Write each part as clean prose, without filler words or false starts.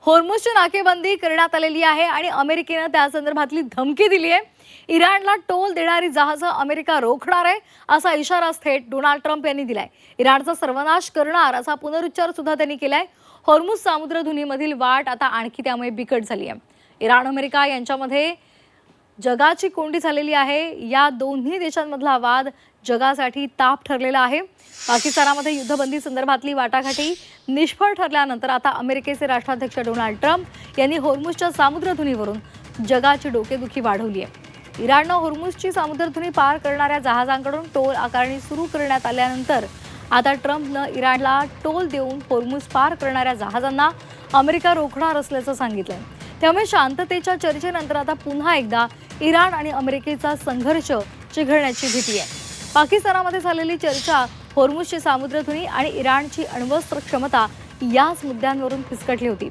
होर्मुझची नाकेबंदी करण्यात आलेली आहे आणि अमेरिकेने त्या संदर्भातली धमकी दिली आहे। इराणला टोल देणारी जहाजं अमेरिका रोखणार आहे असा इशारा थेट डोनाल्ड ट्रम्प यांनी दिलाय। इराणचा सर्वनाश करणार असा पुनरुच्चार सुद्धा त्यांनी केलाय। होर्मुझ समुद्रधुनीमधील वाट आता आणखी त्यामुळे बिकट झाली आहे। इराण अमेरिका यांच्यामध्ये जगाची कोंडी झालेली आहे। या दोन्ही देशांमधला वाद जगासाठी ताप ठरलेला आहे। पाकिस्तानामध्ये युद्धबंदी संदर्भातली वाटाघाटी निष्फळ ठरल्यानंतर आता अमेरिकेचे राष्ट्राध्यक्ष डोनाल्ड ट्रम्प यांनी होर्मुझच्या समुद्रधुनीवरून जगाची डोकेदुखी वाढवली आहे। इराणनं होर्मुझची समुद्रधुनी पार करणाऱ्या जहाजांकडून टोल आकारणी सुरू करण्यात आल्यानंतर आता ट्रम्पनं इराणला टोल देऊन होर्मुझ पार करणाऱ्या जहाजांना अमेरिका रोखणार असल्याचं सांगितलंय। त्यामुळे शांततेच्या चर्चेनंतर आता पुन्हा एकदा इराण आणि अमेरिकेचा संघर्ष चिघळण्याची भीती आहे। पाकिस्तानामध्ये झालेली चर्चा होर्मुझची समुद्रधुनी आणि इराणची अण्वस्त्र क्षमता याच मुद्द्यांवरून फिसकटली होती।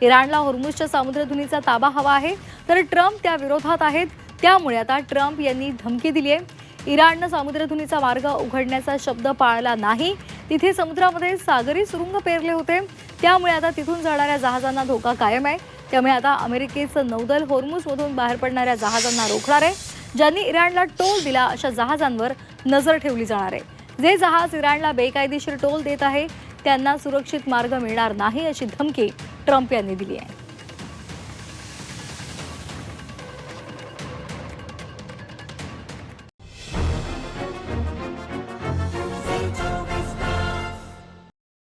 इराणला होर्मुझच्या समुद्रधुनीचा ताबा हवा आहे, तर ट्रम्प त्या विरोधात आहेत। त्यामुळे आता ट्रम्प यांनी धमकी दिली आहे। इराणनं समुद्रधुनीचा मार्ग उघडण्याचा शब्द पाळला नाही। तिथे समुद्रामध्ये सागरी सुरुंग पेरले होते, त्यामुळे आता तिथून जाणाऱ्या जहाजांना धोका कायम आहे। त्यामुळे आता अमेरिकेचं नौदल होर्मुझमधून बाहेर पडणाऱ्या जहाजांना रोखणार आहे। ज्यांनी इराणला टोल दिला अशा जहाजांवर नजर ठेवली जाणार आहे। जे जहाज इराणला बेकायदेशीर टोल देत आहे त्यांना सुरक्षित मार्ग मिळणार नाही अशी धमकी ट्रम्प यांनी दिली आहे।